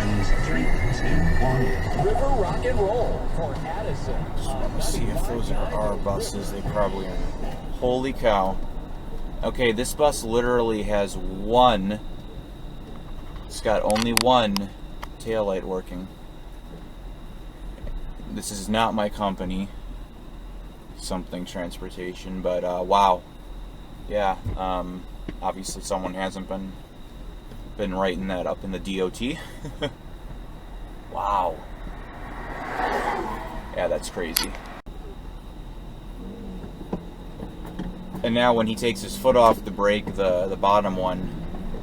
Friends, 3, 2, 1. River Rock and Roll for Addison. Let's see if those are our buses. They probably are. Holy cow. Okay, this bus literally has one. It's got only one taillight working. This is not my company, something transportation, but wow. Yeah, obviously someone hasn't been writing that up in the DOT. Wow. Yeah, that's crazy. And now when he takes his foot off the brake, the bottom one,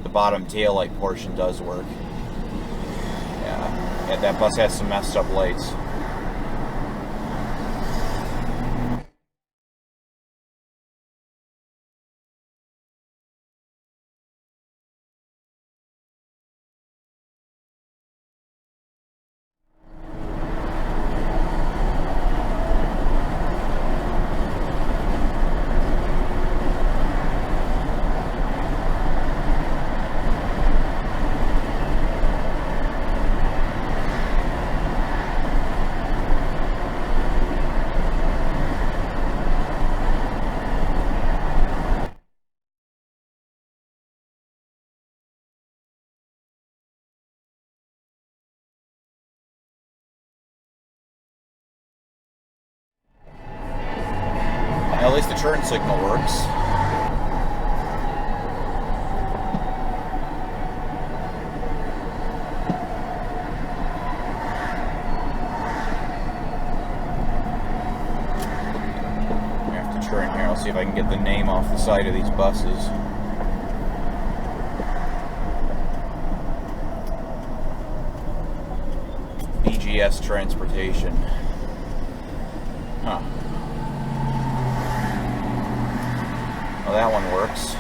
the bottom taillight portion does work. Yeah, that bus has some messed up lights. At least the turn signal works. I have to turn here. I'll see if I can get the name off the side of these buses. BGS Transportation. Huh. Well, that one works.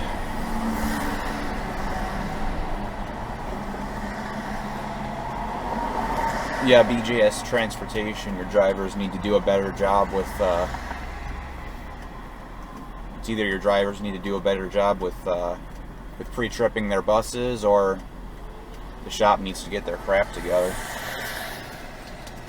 Yeah, BGS Transportation, your drivers need to do a better job with, it's either your drivers need to do a better job with pre-tripping their buses, or the shop needs to get their crap together.